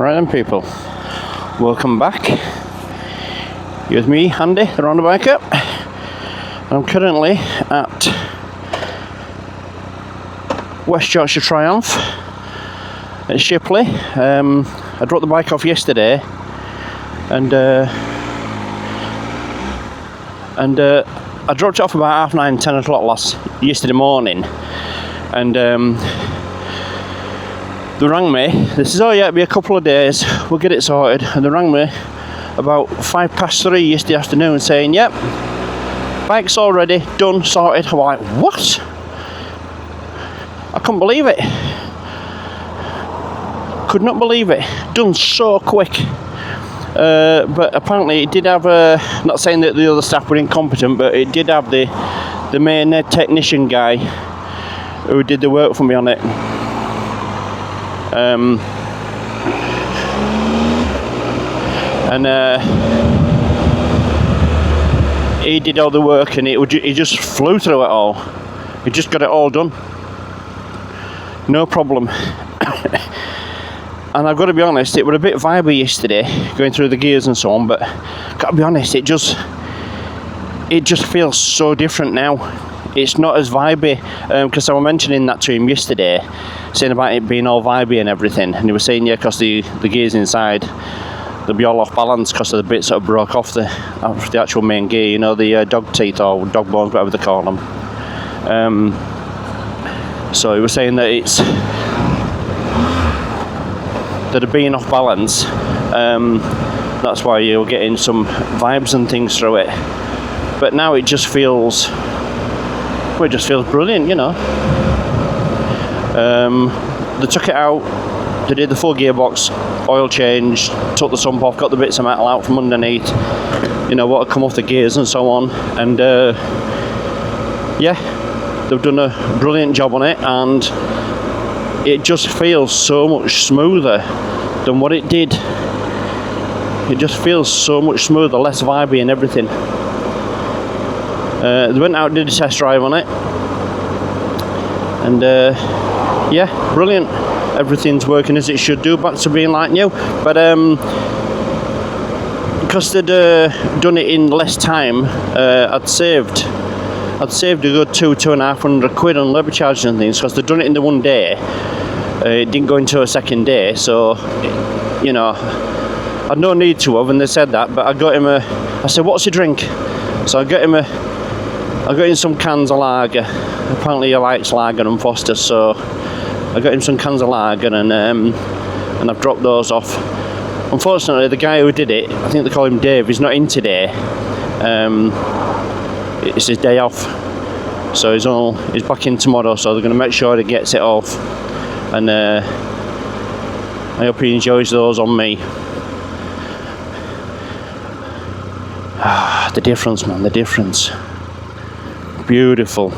Right then, people, welcome back. Here's me, Andy, the round biker. I'm currently at West Yorkshire Triumph at Shipley. I dropped the bike off yesterday, and I dropped it off about 9:30, 10 o'clock yesterday morning, and they rang me. They says, "Oh yeah, it'll be a couple of days, we'll get it sorted." And they rang me about 3:05 yesterday afternoon saying, "Yep, bike's all ready, done, sorted." I'm like, what? I couldn't believe it. Could not believe it. Done so quick. But apparently it did have not saying that the other staff were incompetent, but it did have the main technician guy who did the work for me on it. He did all the work, and he just flew through it all. He just got it all done, no problem. And I've got to be honest, it was a bit vibey yesterday, going through the gears and so on, but got to be honest, it just feels so different now. It's not as vibey, because I was mentioning that to him yesterday, saying about it being all vibey and everything, and he was saying, yeah, because the gears inside, they'll be all off balance because of the bits that broke off the actual main gear, you know, the dog teeth or dog bones, whatever they call them. So he was saying that that are being off balance, that's why you're getting some vibes and things through it. But now it just feels brilliant, you know. They took it out, they did the full gearbox, oil change, took the sump off, got the bits of metal out from underneath, you know, what had come off the gears and so on, and yeah, they've done a brilliant job on it, and it just feels so much smoother than what it did. It just feels so much smoother, less vibey and everything. They went out and did a test drive on it, and yeah, brilliant. Everything's working as it should do, back to being like new. But because they'd done it in less time, I'd saved a good £200-2,500 on labour charges and things, because they'd done it in the one day. It didn't go into a second day, so you know, I'd no need to have, and they said that. But I said, "What's your drink?" So I got him some cans of lager. Apparently he likes lager and Foster, so I got him some cans of lager, and I've dropped those off. Unfortunately, the guy who did it, I think they call him Dave, he's not in today. It's his day off, so he's back in tomorrow, so they're going to make sure he gets it off, and I hope he enjoys those on me. The difference, man, the difference. Beautiful.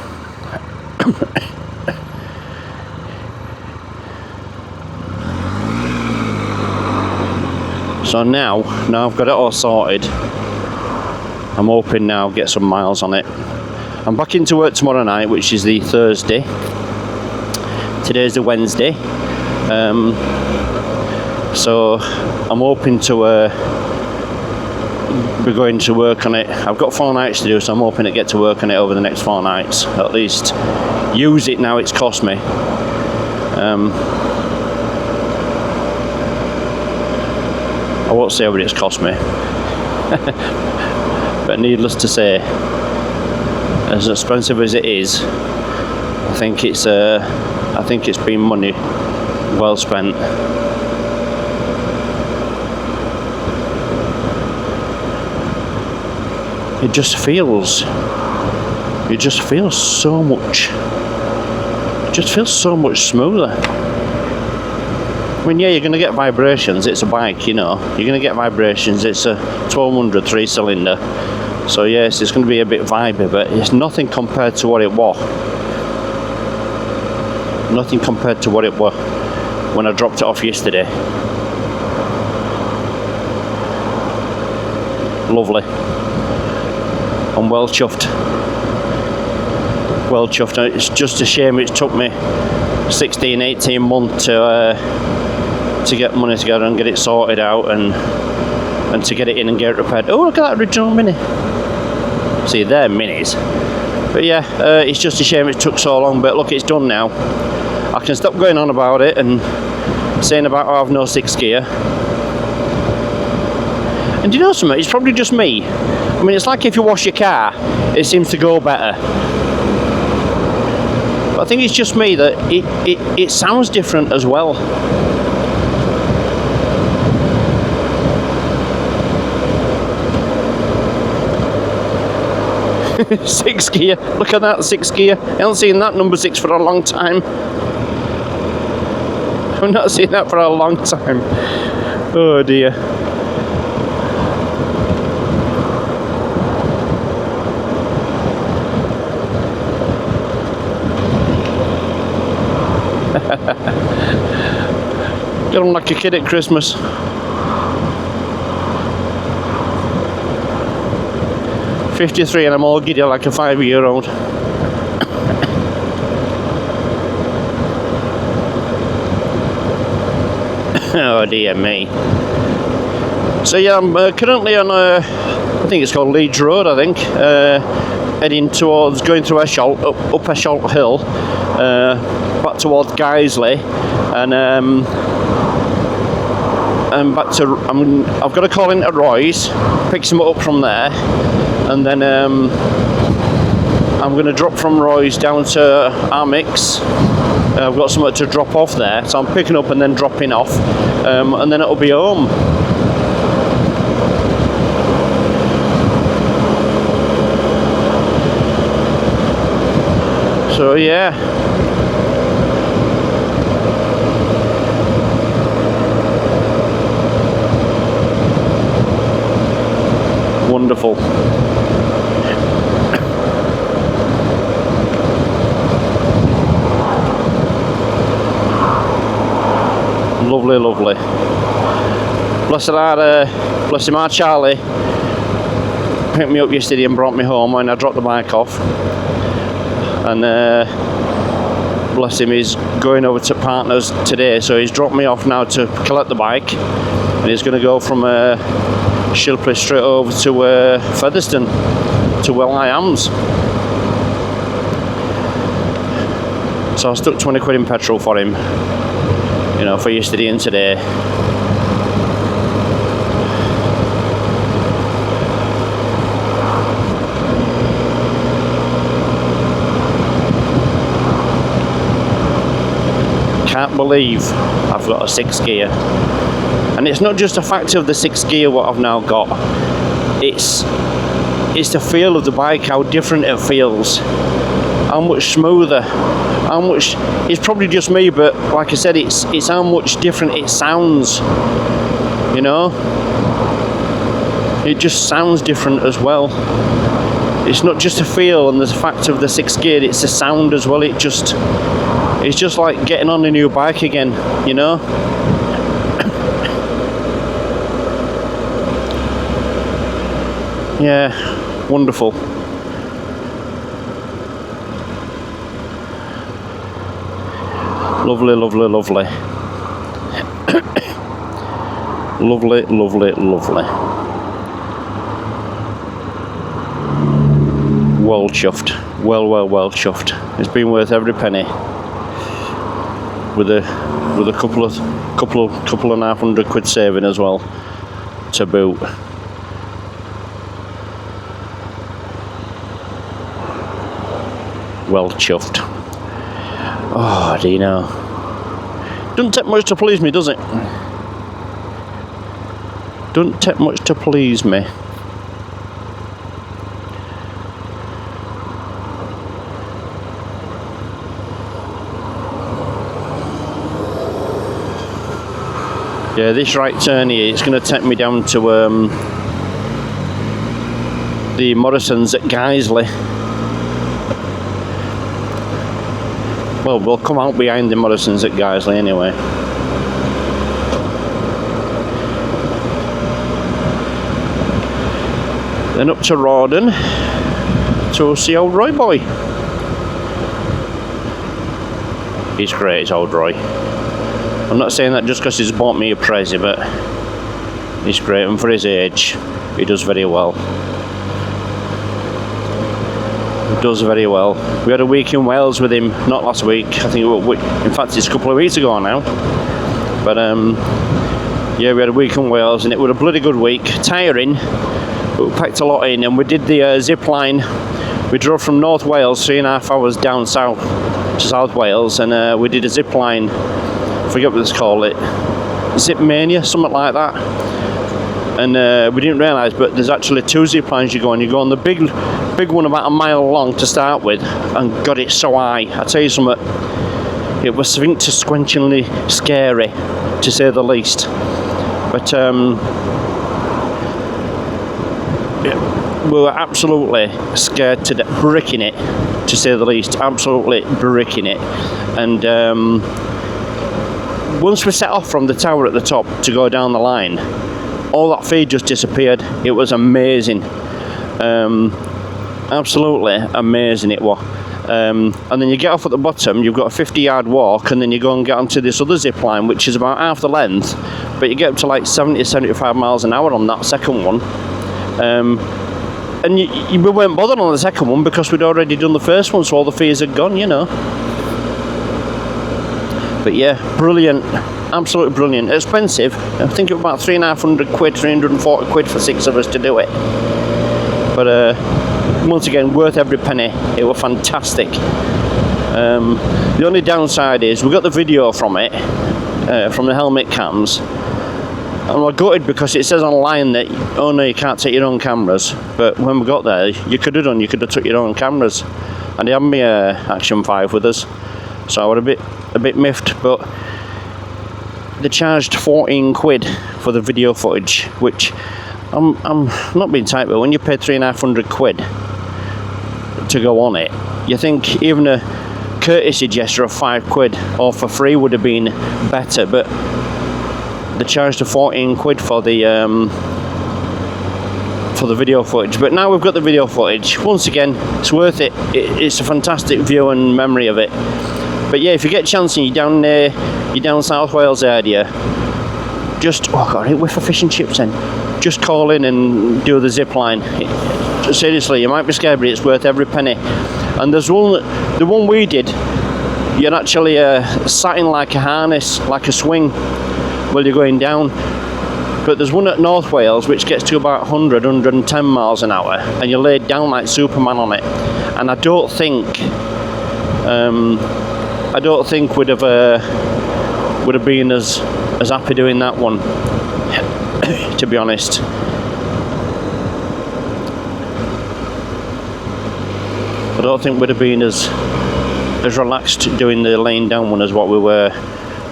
So now I've got it all sorted, I'm hoping now I'll get some miles on it. I'm back into work tomorrow night, which is the Thursday. Today's the Wednesday. So I'm hoping to be going to work on it. I've got 4 nights to do, so I'm hoping to get to work on it over the next 4 nights. At least use it now it's cost me. I won't say what it's cost me. But needless to say, as expensive as it is, I think it's been money well spent. It just feels so much smoother. I mean, yeah, you're going to get vibrations. It's a bike, you know. You're going to get vibrations. It's a 1200 3-cylinder. So yes, it's going to be a bit vibey, but it's nothing compared to what it was. Nothing compared to what it was when I dropped it off yesterday. Lovely. I'm well chuffed. It's just a shame it took me 16-18 months to to get money together and get it sorted out, and to get it in and get it repaired. Oh, look at that original Mini. See, they're Minis. But yeah, it's just a shame it took so long, but look, it's done now. I can stop going on about it and saying about how I've no 6th gear. And do you know something? It's probably just me. I mean, it's like if you wash your car, it seems to go better. But I think it's just me that it sounds different as well. Sixth gear. Look at that, 6th gear. I haven't seen that number 6 for a long time. I've not seen that for a long time. Oh dear. Get on like a kid at Christmas. $53 and I'm all giddy like a 5-year-old. Oh dear me. So yeah, I'm currently on I think it's called Leeds Road, I think, heading towards, going through Esholt, up Esholt Hill, back towards Guiseley, and back to, I've got to call into Roy's, pick some up from there, and then I'm going to drop from Roy's down to Armix. I've got something to drop off there, so I'm picking up and then dropping off, and then it'll be home. So yeah. Wonderful. Lovely, lovely. Bless him, our Charlie picked me up yesterday and brought me home when I dropped the bike off. And bless him, he's going over to Partners today, so he's dropped me off now to collect the bike, and he's going to go from Shipley straight over to Featherstone, to Well I Am's. So I stuck 20 quid in petrol for him, you know, for yesterday and today. Can't believe I've got a 6th gear, and it's not just a factor of the 6th gear what I've now got, it's the feel of the bike, how different it feels, how much smoother, how much, it's probably just me, but like I said, it's how much different it sounds, you know, it just sounds different as well. It's not just a feel and the fact of the 6th gear, it's the sound as well. It's just like getting on a new bike again, you know. Yeah, wonderful. Lovely, lovely, lovely. Lovely, lovely, lovely. Well chuffed. Well chuffed. It's been worth every penny. With a couple and a half hundred quid saving as well, to boot. Well chuffed. Oh, do you know? Doesn't take much to please me, does it? Doesn't take much to please me. Yeah, this right turn here, it's going to take me down to the Morrison's at Guiseley. Well, we'll come out behind the Morrison's at Guiseley anyway. Then up to Rawdon to see old Roy boy. He's great, old Roy. I'm not saying that just because he's bought me a Prezi, but he's great, and for his age, he does very well. He does very well. We had a week in Wales with him, not last week, I think in fact it's a couple of weeks ago now. But yeah, we had a week in Wales and it was a bloody good week. Tiring, but we packed a lot in, and we did the zip line. We drove from North Wales 3.5 hours down south to South Wales, and we did a zip line. I forget what it's called, Zip Mania, something like that. And we didn't realise, but there's actually 2 zip lines you go on. You go on the big one about a mile long to start with, and got it so high. I tell you something, it was sphincter-squenchingly scary, to say the least. But we were absolutely scared to death, bricking it, to say the least. Absolutely bricking it. And once we set off from the tower at the top to go down the line, all that feed just disappeared. It was amazing. Absolutely amazing it was. And then you get off at the bottom, you've got a 50-yard walk, and then you go and get onto this other zip line, which is about half the length, but you get up to like 70-75 miles an hour on that second one. And we weren't bothered on the second one because we'd already done the first one, so all the fees had gone, you know. But yeah, brilliant, absolutely brilliant. Expensive, I think it was about 350 quid, 340 quid for 6 of us to do it. But once again, worth every penny. It was fantastic. The only downside is we got the video from it, from the helmet cams, and we're gutted because it says online that, oh no, you can't take your own cameras. But when we got there, you could have took your own cameras. And they had me Action 5 with us, so I was a bit miffed. But they charged 14 quid for the video footage, which I'm not being tight, but when you pay 350 quid to go on it, you think even a courtesy gesture of 5 quid or for free would have been better, but they charged a 14 quid for the video footage. But now we've got the video footage, once again, it's worth it. It's a fantastic view and memory of it. But yeah, if you get a chance and you're down South Wales area, just, oh god, whiff for fish and chips then. Just call in and do the zip line. Seriously, you might be scared, but it's worth every penny. And there's the one we did, you're actually sat in like a harness, like a swing, while you're going down. But there's one at North Wales which gets to about 110 miles an hour, and you're laid down like Superman on it. And I don't think we'd have been as happy doing that one, to be honest. I don't think we'd have been as relaxed doing the laying down one as what we were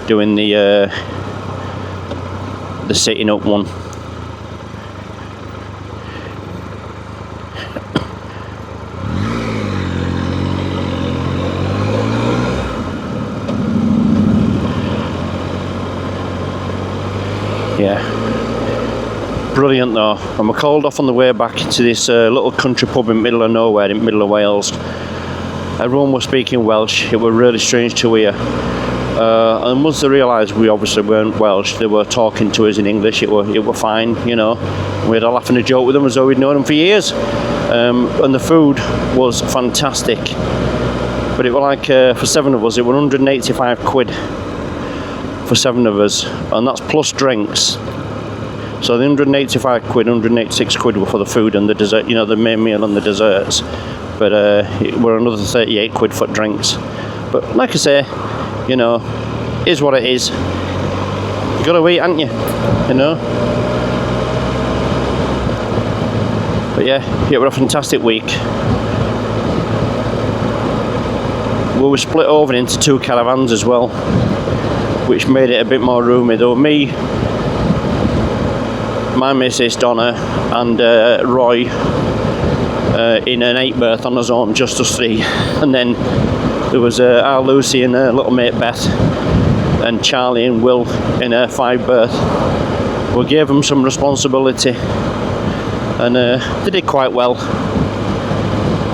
doing the sitting up one. Yeah, brilliant though. And we called off on the way back to this little country pub in the middle of nowhere, in the middle of Wales. Everyone was speaking Welsh. It was really strange to hear. And once they realised we obviously weren't Welsh, they were talking to us in English. It were fine, you know. We had a laugh and a joke with them as though we'd known them for years. And the food was fantastic. But it was like, for 7 of us, it was 185 quid for 7 of us. And that's plus drinks. So the 185 quid, 186 quid were for the food and the dessert, you know, the main meal and the desserts. But it were another 38 quid for drinks. But like I say, you know, is what it is. You gotta eat, haven't you? You know. But yeah, it was a fantastic week. We were split over into 2 caravans as well, which made it a bit more roomy. Though me, my missus Donna, and Roy in an 8-berth on his own, just us 3, and then there was our Lucy and her little mate Beth, and Charlie and Will in a 5-berth. We gave them some responsibility, and they did quite well.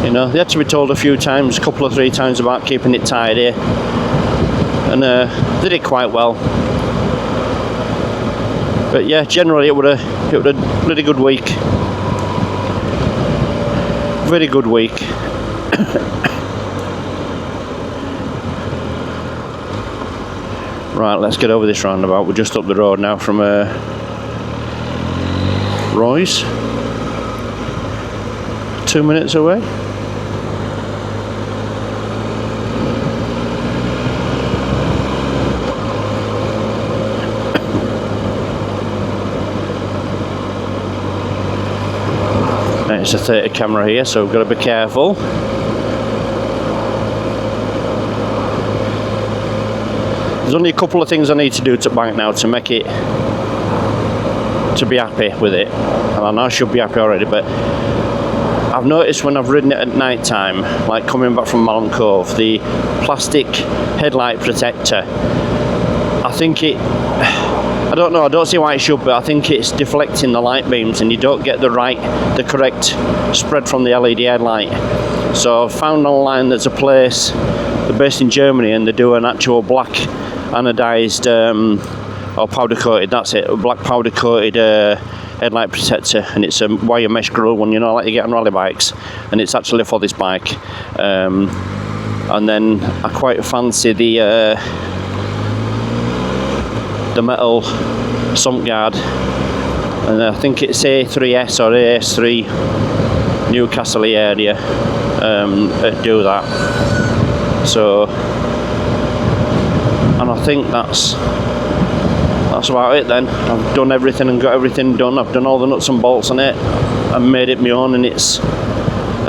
You know, they had to be told a few times, a couple or 3 times, about keeping it tidy, and they did quite well. But yeah, generally it was a really good week. Very good week. Right, let's get over this roundabout. We're just up the road now from Roy's. 2 minutes away. It's a 30 camera here, so we've got to be careful. There's only a couple of things I need to do to bank now to make it, to be happy with it, and I know I should be happy already, but I've noticed when I've ridden it at night time, like coming back from Malham Cove, the plastic headlight protector, I think it, I don't know, I don't see why it should, but I think it's deflecting the light beams and you don't get the correct spread from the LED headlight. So I've found online there's a place, they're based in Germany, and they do an actual black anodized or powder coated, that's it, a black powder coated headlight protector, and it's a wire mesh grill one, you know, like you get on rally bikes, and it's actually for this bike. And then I quite fancy the metal sump guard, and I think it's A3S or AS3 Newcastle area do that. So, and I think that's about it then. I've done everything and got everything done. I've done all the nuts and bolts on it and made it my own, and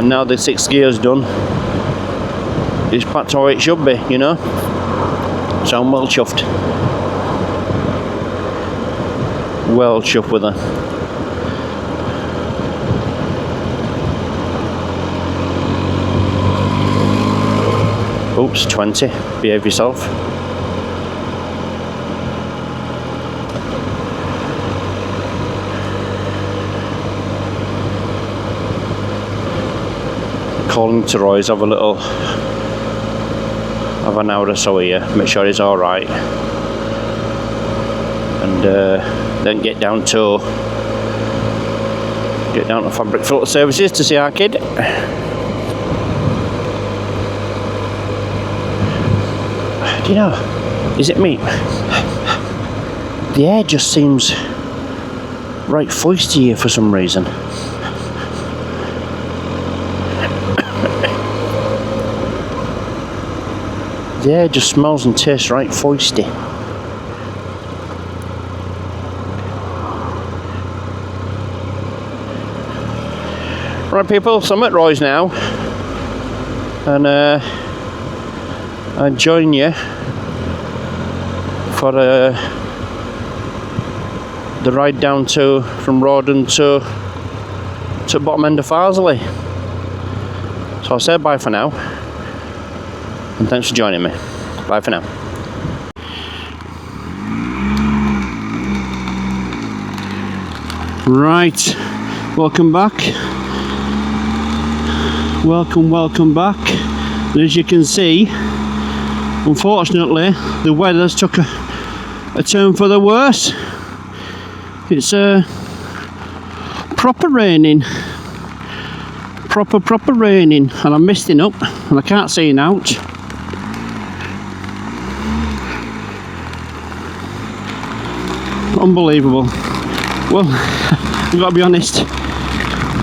now the 6 gears done. It's back to how it should be, you know. So I'm well chuffed. Well chuffed with her. Oops, 20. Behave yourself. Calling to Roy's, have an hour or so here, make sure he's alright, and then get down to Fabric Filter Services to see our kid. Do you know, is it me? The air just seems right foisty here for some reason. The air just smells and tastes right foisty. Right people, so I'm at Roy's now, and I join you for the ride down from Rawdon to bottom end of Farsley. So I'll say bye for now, and thanks for joining me. Bye for now. Right, welcome back. Welcome back. And as you can see, unfortunately, the weather's took a turn for the worse. It's proper raining. Proper raining, and I'm misting up, and I can't see an out. Unbelievable. Well, I've got to be honest,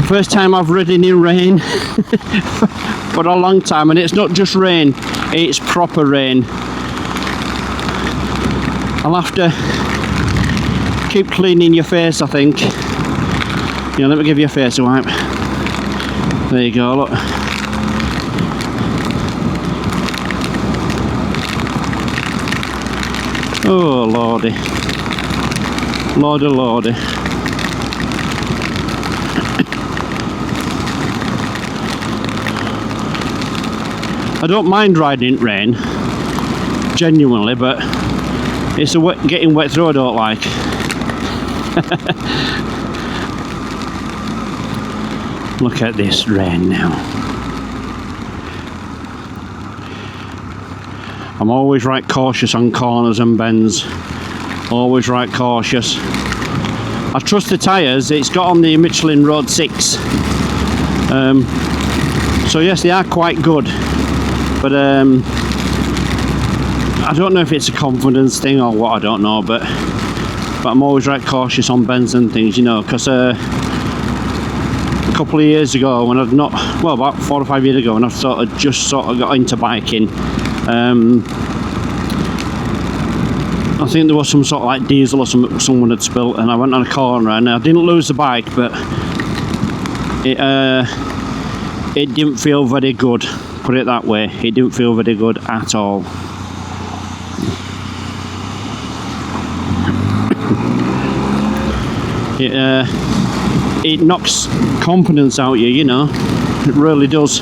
first time I've ridden in rain for a long time, and it's not just rain, it's proper rain. I'll have to keep cleaning your face, I think. Yeah, let me give you a face wipe. There you go, look. Oh lordy. Lordy. I don't mind riding in rain, genuinely, but it's getting wet through I don't like. Look at this rain now. I'm always right cautious on corners and bends. Always right cautious. I trust the tyres. It's got on the Michelin Road 6. So yes, they are quite good, but I don't know if it's a confidence thing or what, I don't know, but I'm always right cautious on bends and things, you know, because a couple of years ago when I'd not, well, about 4 or 5 years ago, when I just got into biking, I think there was some sort of like diesel or something someone had spilt, and I went on a corner and I didn't lose the bike, but it didn't feel very good, put it that way. It didn't feel very good at all. It knocks confidence out you know, it really does.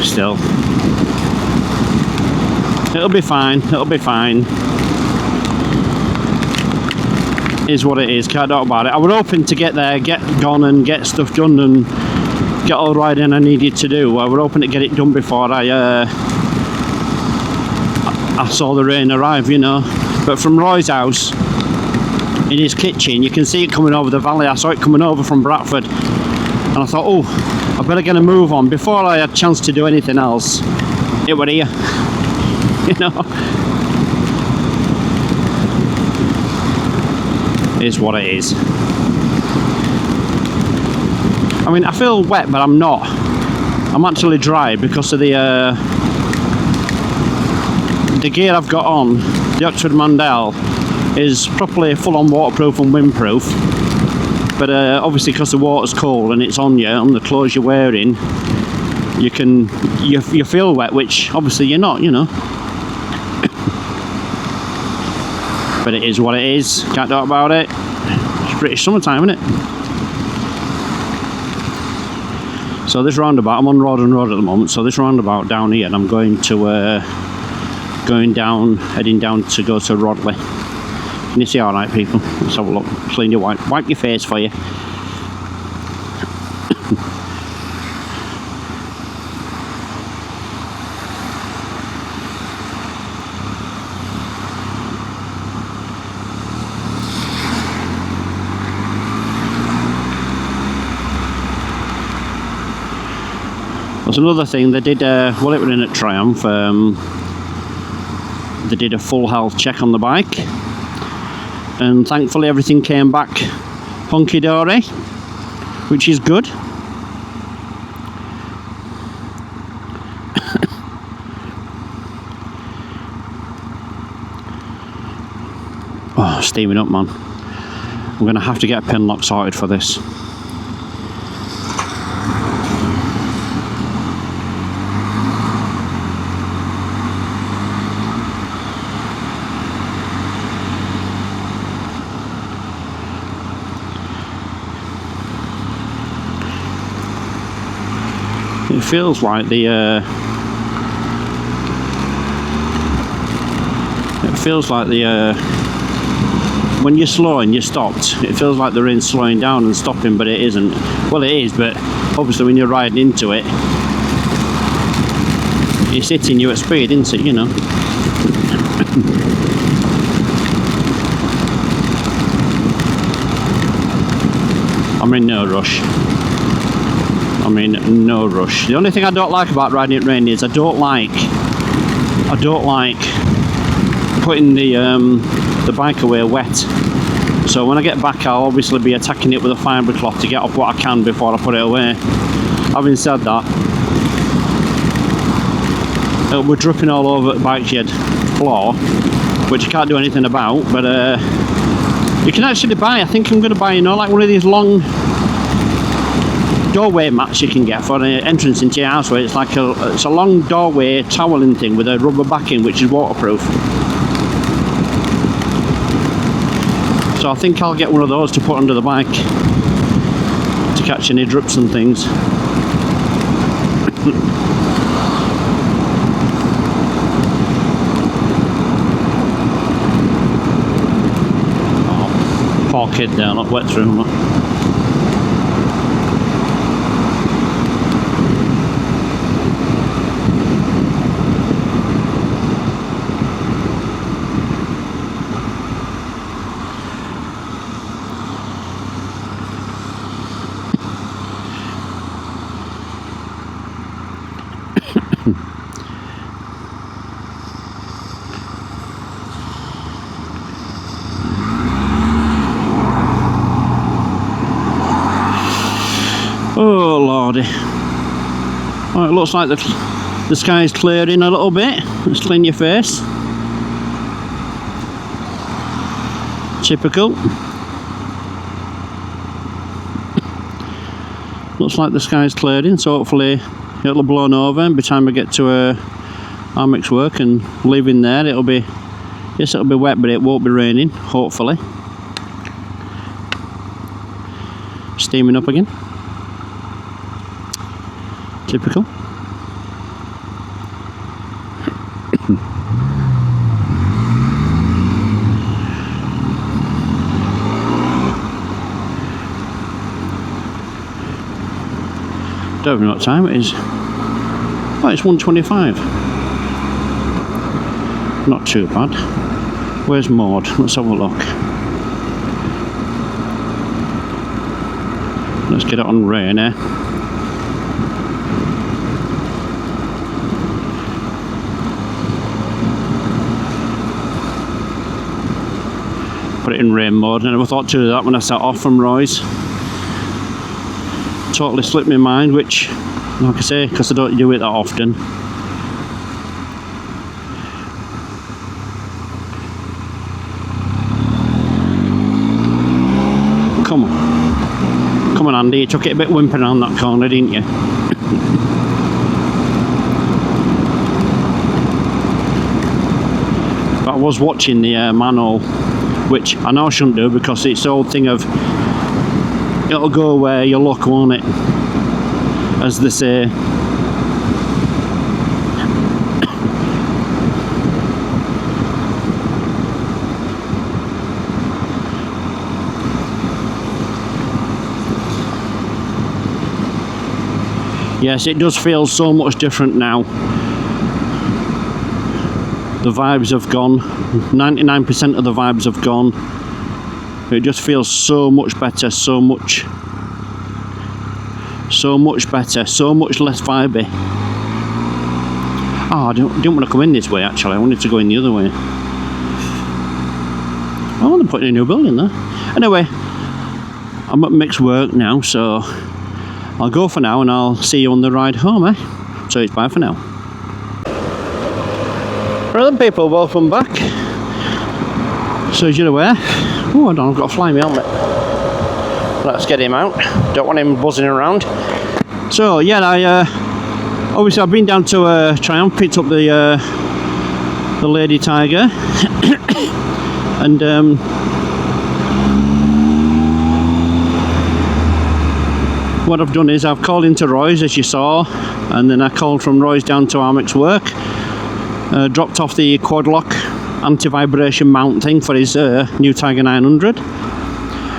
Still, it'll be fine, is what it is, can't talk about it. I was hoping to get there, get gone and get stuff done and get all the riding I needed to do. I was hoping to get it done before I saw the rain arrive, you know. But from Roy's house, in his kitchen, you can see it coming over the valley. I saw it coming over from Bradford, and I thought, oh, I better get a move on. Before I had a chance to do anything else, it were here, you know. Is what it is. I mean, I feel wet, but I'm not. I'm actually dry because of the gear I've got on. The Oxford Mandel is properly full-on waterproof and windproof, but obviously because the water's cold and it's on you, on the clothes you're wearing, you feel wet, which obviously you're not, you know. But it is what it is, can't talk about it. It's British summertime, isn't it? So this roundabout, I'm on Rawdon Road at the moment, so this roundabout down here, and I'm going to heading down to go to Rodley. Can you see alright, people? Let's have a look. Clean your wipe your face for you. There's another thing they did while it was in at Triumph. They did a full health check on the bike, and thankfully everything came back hunky-dory, which is good. Oh, steaming up, man. I'm going to have to get a pin lock sorted for this. It feels like when you're slow and you're stopped, it feels like the rain's slowing down and stopping, but it isn't. Well, it is, but obviously when you're riding into it, it's hitting you at speed, isn't it, you know. I'm in no rush. No rush. The only thing I don't like about riding it rain is I don't like putting the bike away wet. So when I get back, I'll obviously be attacking it with a fibre cloth to get off what I can before I put it away. Having said that, we're dripping all over the bike shed floor, which I can't do anything about, but you can actually buy, I think I'm going to buy, you know, like one of these long doorway mats you can get for an entrance into your house, where it's like it's a long doorway toweling thing with a rubber backing, which is waterproof. So I think I'll get one of those to put under the bike to catch any drips and things. Oh, poor kid there, not wet through him. Oh lordy. Oh, it looks like the sky's clearing a little bit. Let's clean your face. Typical. Looks like the sky's clearing, so hopefully it'll have blown over, and by the time I get to our mixed work and leaving there, it'll be, yes, it'll be wet, but it won't be raining, hopefully. Steaming up again. Typical. Don't know what time it is. Oh, it's 1:25. Not too bad. Where's Maud? Let's have a look. Let's get it on rain, eh? Put it in rain mode. I never thought to do that when I set off from Roy's. Totally slipped my mind, which, like I say, because I don't do it that often. Come on. Come on, Andy, you took it a bit whimpering around that corner, didn't you? But I was watching the manhole, which I know I shouldn't do because it's the old thing of it'll go where you look, won't it? As they say. Yes, it does feel so much different now. The vibes have gone. 99% of the vibes have gone. It just feels so much better, so much better, so much less vibey. Oh, I didn't want to come in this way actually, I wanted to go in the other way. Oh, they're putting a new building there. Anyway, I'm at mixed work now, so I'll go for now and I'll see you on the ride home, eh? So it's bye for now. Right then people, welcome back. So as you're aware, oh, I don't, I've got to fly my helmet. Let's get him out. Don't want him buzzing around. So yeah, obviously I've been down to Triumph, picked up the Lady Tiger, and what I've done is I've called into Roy's, as you saw, and then I called from Roy's down to Armix work, dropped off the quad lock anti-vibration mount thing for his new Tiger 900,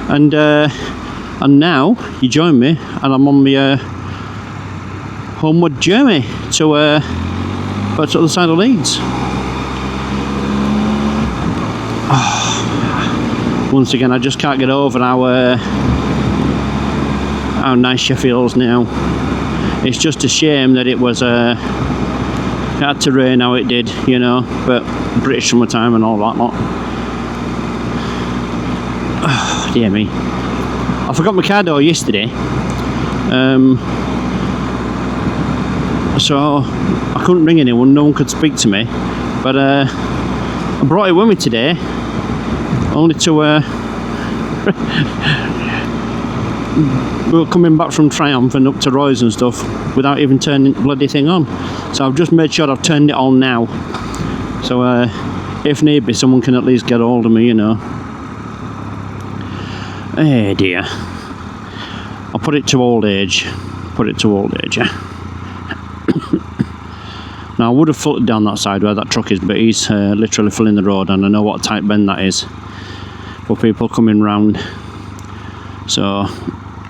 and now you join me and I'm on my homeward journey to back to the other side of Leeds. Once again, I just can't get over how nice she feels now. It's just a shame that it was it had to rain how it did, you know, but British summertime and all that lot. Oh, dear me. I forgot my car door yesterday, so I couldn't ring anyone, no one could speak to me, but I brought it with me today, only to we were coming back from Triumph and up to Roy's and stuff without even turning the bloody thing on. So I've just made sure I've turned it on now. So if need be, someone can at least get hold of me, you know. Eh dear. I'll put it to old age. Put it to old age, yeah. Now I would have floated down that side where that truck is, but he's literally filling the road, and I know what type bend that is for people coming round. So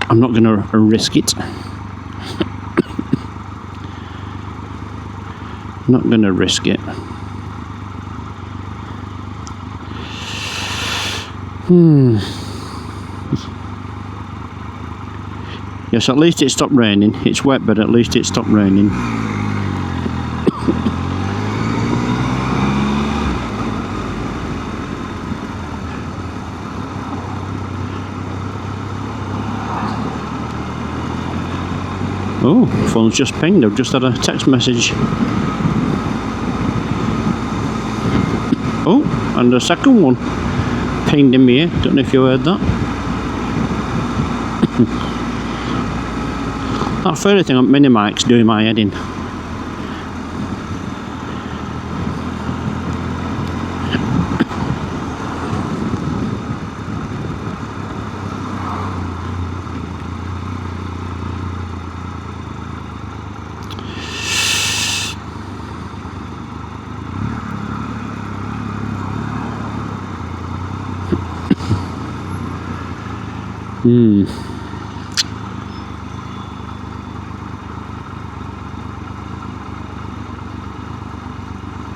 I'm not going to risk it. Not going to risk it. Yes, at least it stopped raining. It's wet, but at least it stopped raining. Oh, phone's just pinged. I've just had a text message. Oh, and the second one pinged in me. Don't know if you heard that. That further thing on mini mic's doing my head in.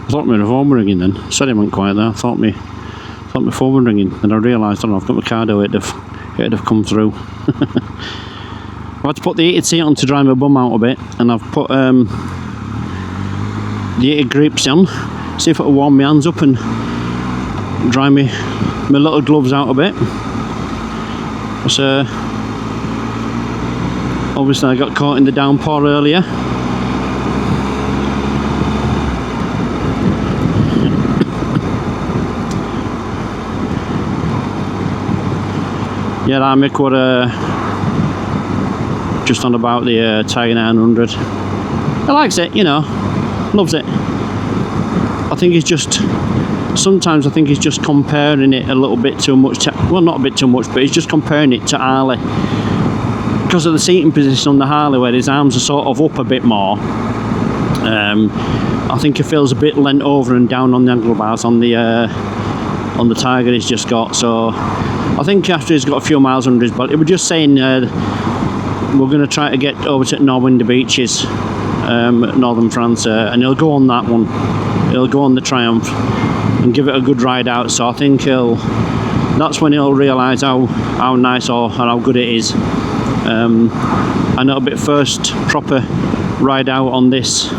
I thought my phone was ringing then. Sorry, I went quiet there. I thought my phone was ringing, and I realised, I've got my card out, it'd have come through. I had to put the heated seat on to dry my bum out a bit, and I've put the heated grips on, see if it'll warm my hands up and dry my little gloves out a bit. So obviously I got caught in the downpour earlier. Yeah, that Mick were just on about the Tiger 900. He likes it, you know, loves it. I think he's just, sometimes I think he's just comparing it a little bit too much to, well, not a bit too much, but he's just comparing it to Harley. Because of the seating position on the Harley, where his arms are sort of up a bit more. I think he feels a bit leant over and down on the handlebars on the Tiger he's just got. So I think after he's got a few miles under his belt, he was just saying we're going to try to get over to Normandy Beaches, northern France, and he'll go on that one. He'll go on the Triumph and give it a good ride out. So I think that's when he'll realise how nice or how good it is. And it'll be first proper ride out on this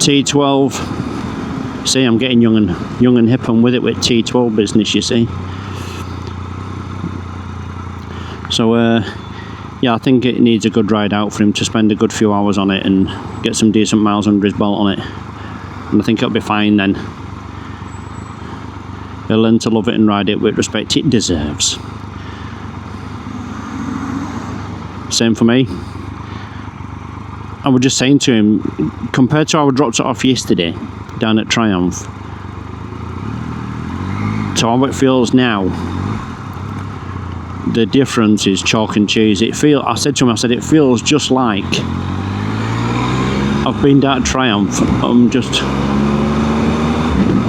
T12. See, I'm getting young and hip and with it with T12 business, you see. So yeah, I think it needs a good ride out for him to spend a good few hours on it and get some decent miles under his belt on it, and I think it'll be fine then. He'll learn to love it and ride it with respect it deserves. Same for me. I was just saying to him, compared to how I dropped it off yesterday down at Triumph to how it feels now, the difference is chalk and cheese. I said to him, it feels just like I've been down at Triumph. I'm just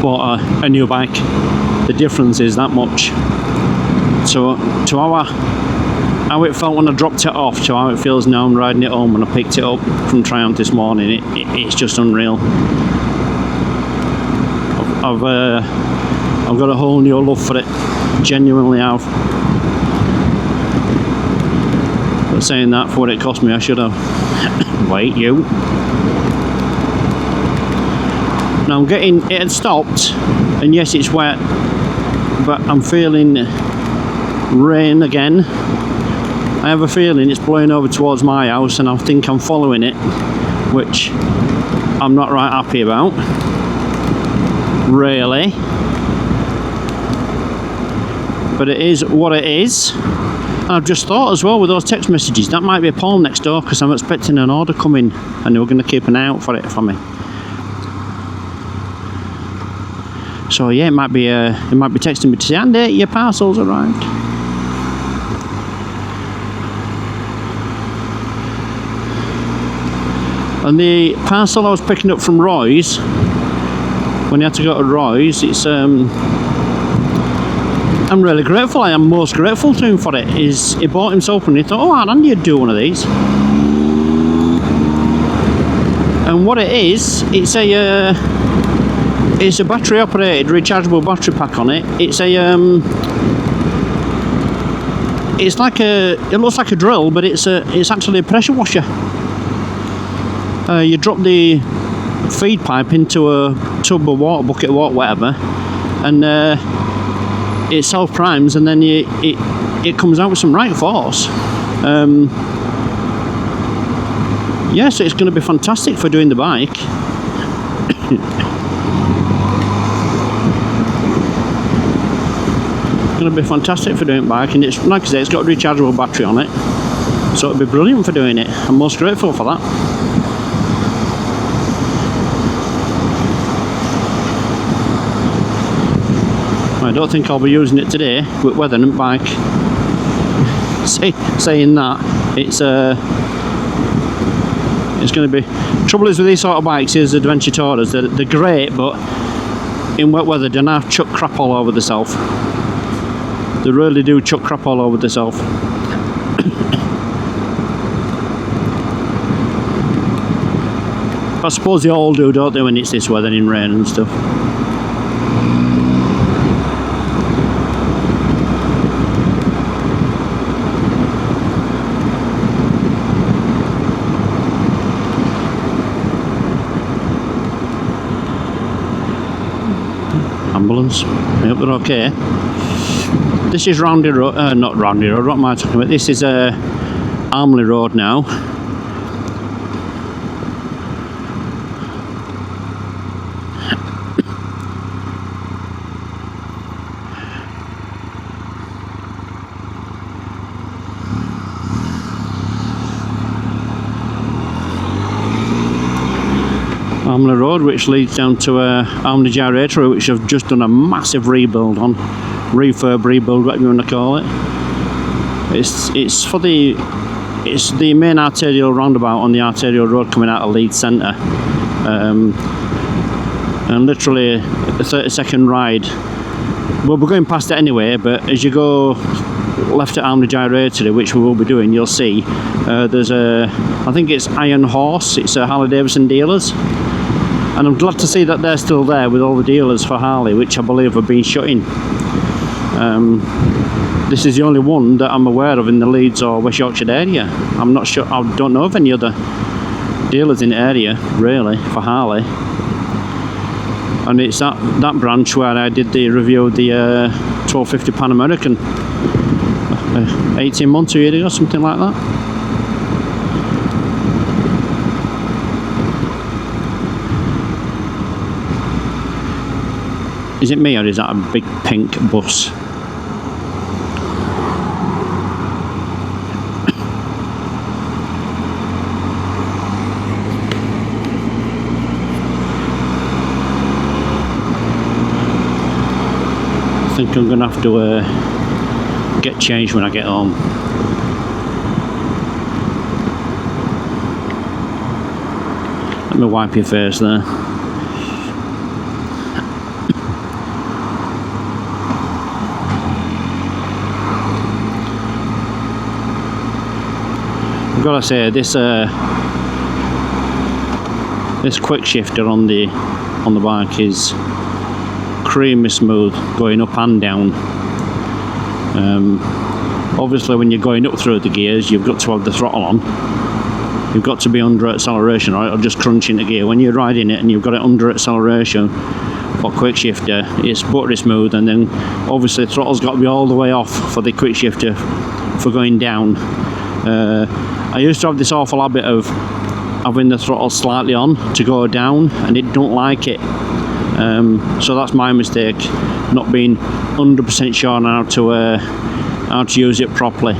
bought a new bike. The difference is that much. So to how it felt when I dropped it off to how it feels now I'm riding it home when I picked it up from Triumph this morning, it's just unreal. I've got a whole new love for it, genuinely have. But saying that, for what it cost me, I should have. Wait, you. Now I'm getting, it had stopped, and yes, it's wet, but I'm feeling rain again. I have a feeling it's blowing over towards my house, and I think I'm following it, which I'm not right happy about, really. But it is what it is. And I've just thought as well with those text messages, that might be a Paul next door, because I'm expecting an order coming, and they were going to keep an eye out for it for me. So yeah, it might be texting me to say, Andy, your parcel's arrived. And the parcel I was picking up from Roy's, when he had to go to Roy's, it's I'm really grateful. I am most grateful to him for it. He bought himself and he thought, oh, Andy, you'd do one of these. And what it is, it's a battery operated rechargeable battery pack on it. It's it looks like a drill, but it's actually a pressure washer. You drop the feed pipe into a tub of water, bucket of water, whatever, and it self-primes, and then it comes out with some right force. Yes, it's going to be fantastic for doing the bike. It's going to be fantastic for doing bike, and it's, like I say, it's got a rechargeable battery on it, so it'll be brilliant for doing it. I'm most grateful for that. I don't think I'll be using it today with weather and bike. Saying that, it's going to be, trouble is with these sort of bikes is adventure touring, they're great, but in wet weather they don't chuck crap all over themselves. They really do chuck crap all over themselves. I suppose they all do, don't they, when it's this weather in rain and stuff. Ambulance. I hope they're okay. This is Roundy Road, not Roundy Road, what am I talking about? This is Armley Road now. Armley Road, which leads down to Armley Gyratory, which have just done a massive rebuild on, refurb, rebuild, whatever you want to call it. It's the main arterial roundabout on the arterial road coming out of Leeds Centre, and literally a 30-second ride. Well, we're going past it anyway, but as you go left at Armley Gyratory, which we will be doing, you'll see there's I think it's Iron Horse, it's a Harley Davidson dealers. And I'm glad to see that they're still there with all the dealers for Harley, which I believe have been shut in. This is the only one that I'm aware of in the Leeds or West Yorkshire area. I'm not sure, I don't know of any other dealers in the area, really, for Harley. And it's that branch where I did the review of the 1250 Pan American 18 months, a year ago, something like that. Is it me, or is that a big pink bus? I think I'm going to have to get changed when I get home. Let me wipe your face there. I've got to say, this quick shifter on the bike is creamy smooth, going up and down. Obviously, when you're going up through the gears, you've got to have the throttle on. You've got to be under acceleration, or it'll just crunch into gear. When you're riding it and you've got it under acceleration for quick shifter, it's buttery smooth, and then obviously the throttle's got to be all the way off for the quick shifter for going down. I used to have this awful habit of having the throttle slightly on to go down, and it don't like it. So that's my mistake, not being 100% sure on how to use it properly.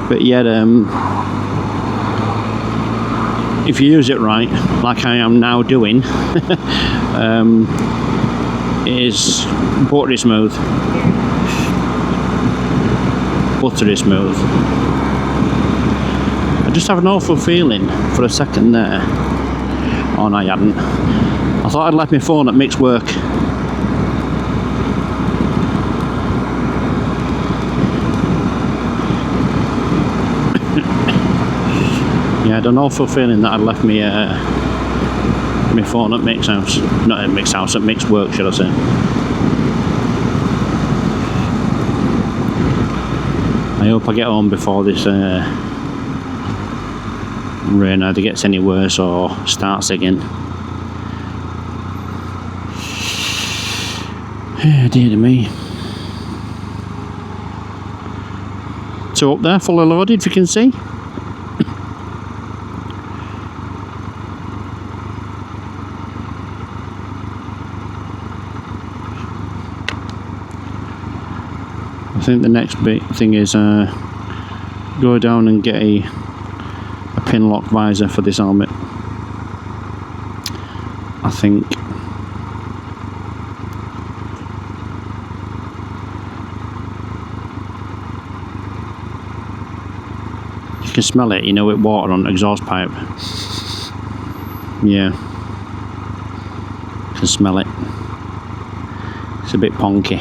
But yeah, if you use it right, like I am now doing, it is buttery smooth. Buttery smooth. I just have an awful feeling for a second there. Oh no, I hadn't. I thought I'd left my phone at mixed work. Yeah, I had an awful feeling that I'd left me my phone at Mick's house. Not at Mick's house, at Mick's work, should I say. I hope I get home before this rain either gets any worse or starts again. Dear to me. two up there, fully loaded, if you can see. I think the next big thing is go down and get a pin lock visor for this helmet. I think. You can smell it, you know, with water on the exhaust pipe. Yeah. You can smell it. It's a bit ponky.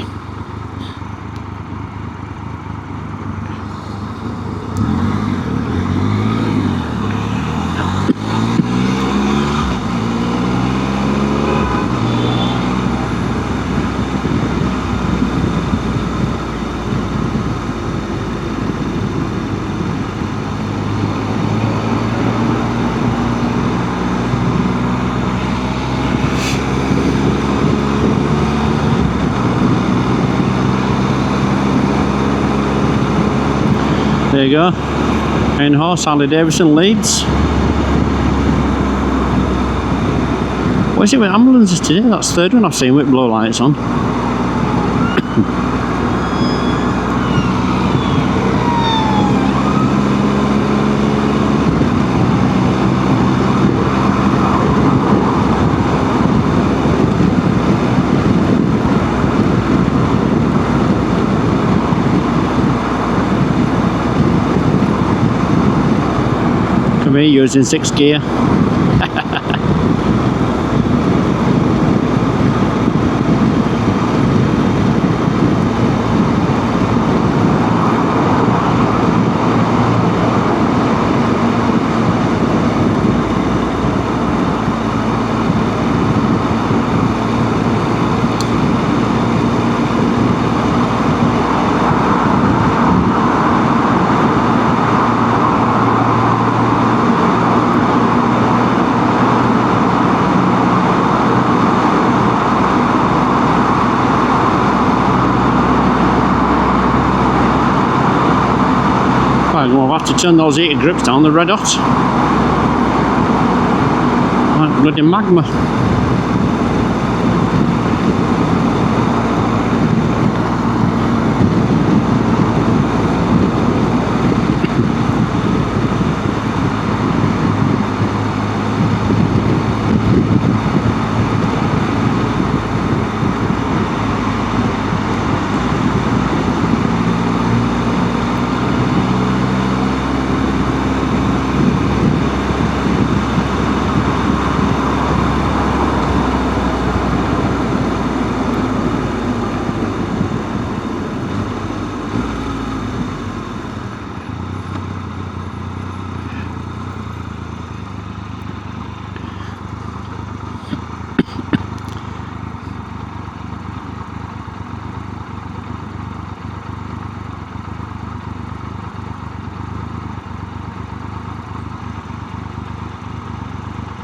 There you go. Iron Horse, Harley Davidson, Leeds. What is it with ambulances today? That's the third one I've seen with blow lights on. Me using 6th gear. I'm going to have to turn those heated grips down, they're red hot. Like bloody magma.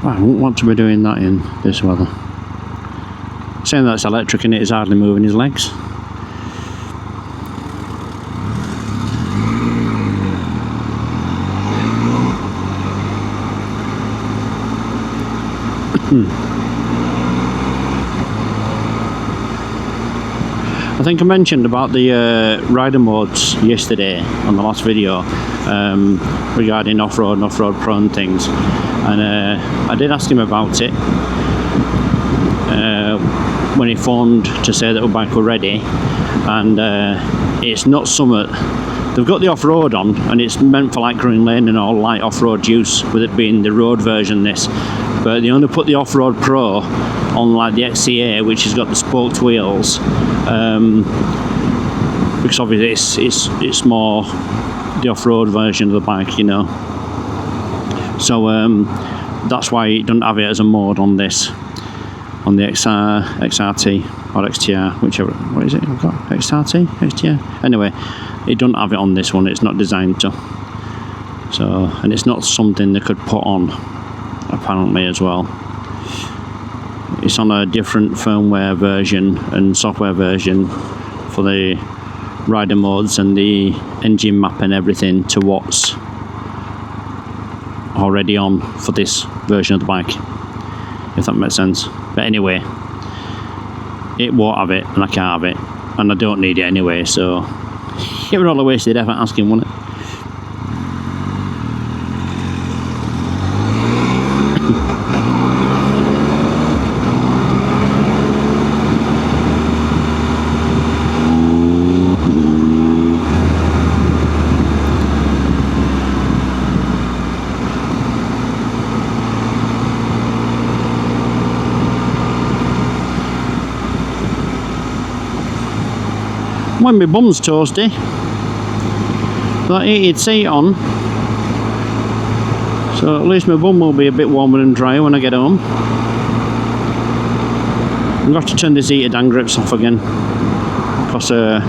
I wouldn't want to be doing that in this weather. Saying that's electric and it is hardly moving his legs. I think I mentioned about the rider modes yesterday on the last video regarding off-road and off-road pro and things, and I did ask him about it when he phoned to say that the bike were ready, and it's not something. They've got the off-road on and it's meant for like Green Lane and all light off-road use, with it being the road version this, but they only put the off-road pro on like the XCA, which has got the spoked wheels, because obviously it's more the off-road version of the bike, you know. So that's why it doesn't have it as a mode on this, on the XRT or XTR, whichever. What is it? I've got XRT, XTR. Anyway, it doesn't have it on this one. It's not designed to. So, and it's not something they could put on, apparently, as well. It's on a different firmware version and software version for the rider modes and the engine map and everything to what's already on for this version of the bike, if that makes sense. But anyway, it won't have it and I can't have it, and I don't need it anyway, so it was all a wasted effort asking, wasn't it? When my bum's toasty, that heated seat on, so at least my bum will be a bit warmer and drier when I get home. I'm going to have to turn this heated hand grips off again, because they're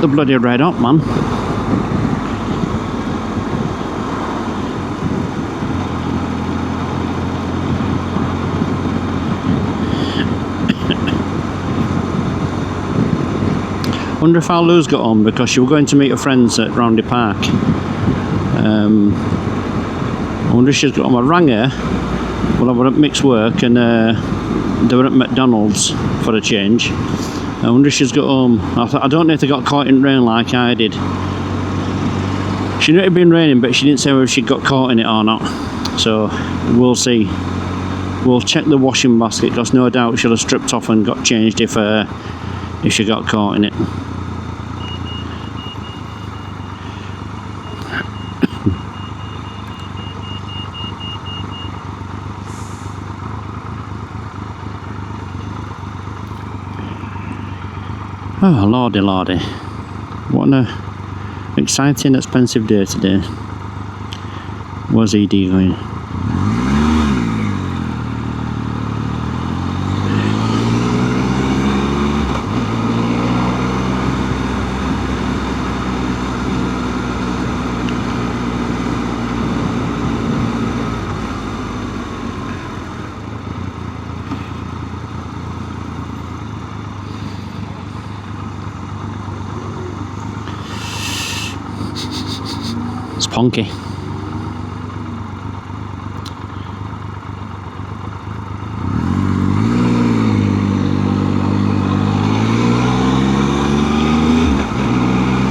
bloody red hot, man. Wonder if our Lou's got home, because she was going to meet her friends at Roundy Park. I wonder if she's got home. I rang her while I was at mixed work, and they were at McDonald's for a change. I wonder if she's got home. I don't know if they got caught in rain like I did. She knew it had been raining, but she didn't say whether she got caught in it or not. So we'll see. We'll check the washing basket, because no doubt she'll have stripped off and got changed if she got caught in it. Oh, lordy, lordy. What an exciting, expensive day today. Where's ED going? Ponky.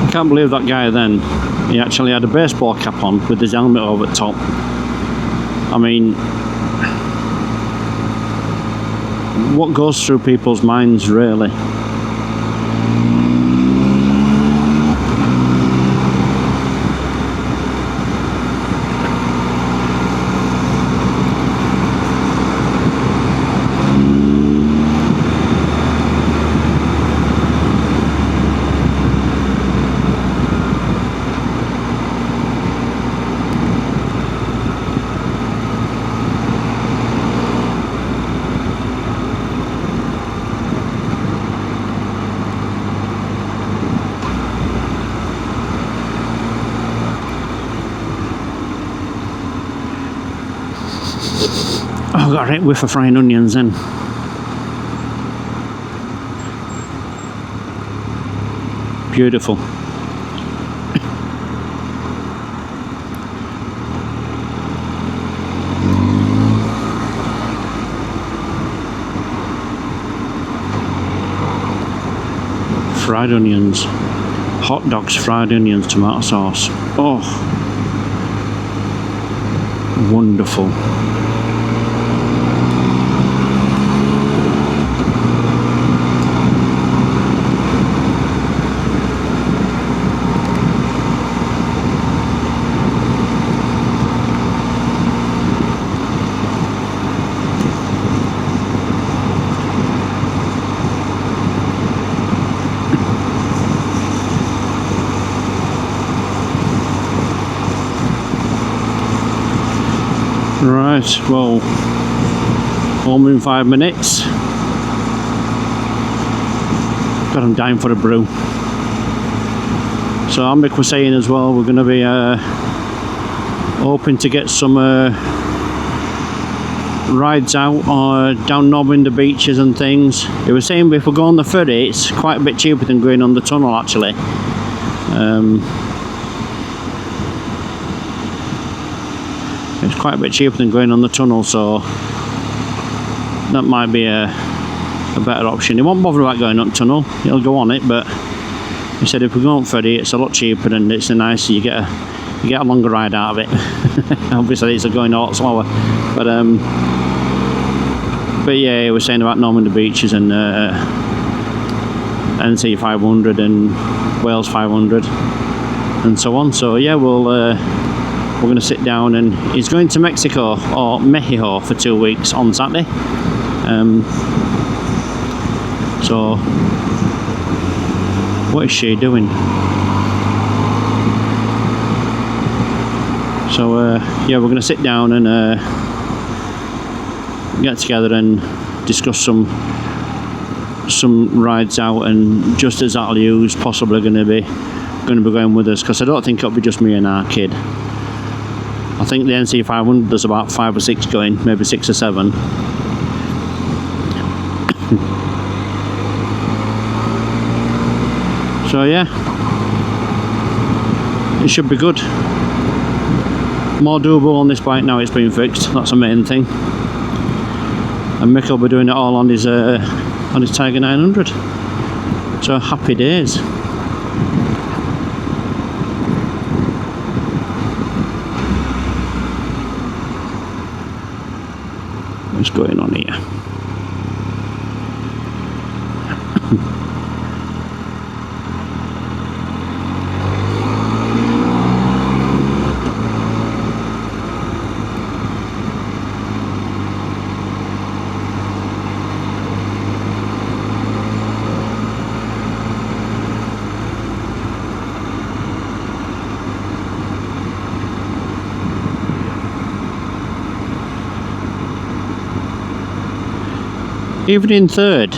I can't believe that guy then. He actually had a baseball cap on with his helmet over the top. I mean, what goes through people's minds, really? Oh, I've got a right whiff of frying onions then. Beautiful. Fried onions. Hot dogs, fried onions, tomato sauce. Oh, wonderful. Right, well, home in 5 minutes. God, I'm dying for a brew. So Mick was saying as well, we're going to be hoping to get some rides out or down Northander beaches and things. He was saying if we go on the ferry, it's quite a bit cheaper than going on the tunnel actually. It's quite a bit cheaper than going on the tunnel, so that might be a better option. He won't bother about going on the tunnel, he'll go on it, but he said if we go on ferry it's a lot cheaper and it's a nicer, you get a longer ride out of it. Obviously it's going a lot slower, but yeah, he was saying about Northander beaches and NC 500 and Wales 500 and so on. So yeah, we're going to sit down, and he's going to Mexico or Mexico for 2 weeks on Saturday. So what is she doing? So yeah, we're going to sit down and get together and discuss some rides out, and just as that'll use possibly going to be going with us, because I don't think it'll be just me and our kid. I think the NC 500 there's about 5 or 6 going, maybe 6 or 7. So yeah, it should be good. More doable on this bike now it's been fixed, that's the main thing. And Mick will be doing it all on his Tiger 900. So happy days. What's going on here? Even in third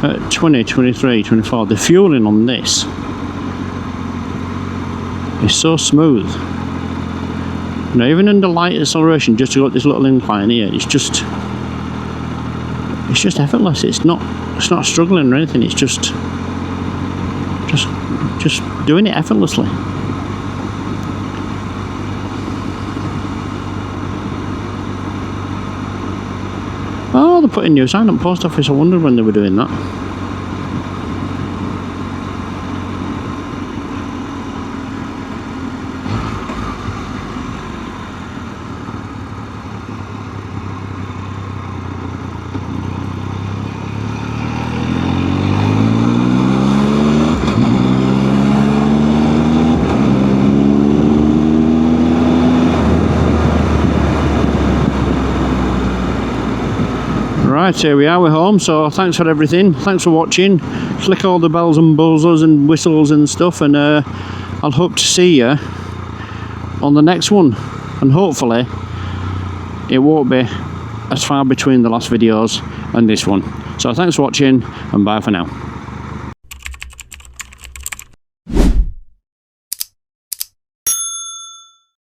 at 20, 23, 24, the fueling on this is so smooth. You know, even under light acceleration, just to go up this little incline here, it's just effortless. It's not struggling or anything. It's just doing it effortlessly. Oh, they're putting new sign up post office. I wondered when they were doing that. Right, here we are, we're home, so thanks for everything, thanks for watching. Click all the bells and buzzers and whistles and stuff, and I'll hope to see you on the next one, and hopefully it won't be as far between the last videos and this one. So thanks for watching, and bye for now.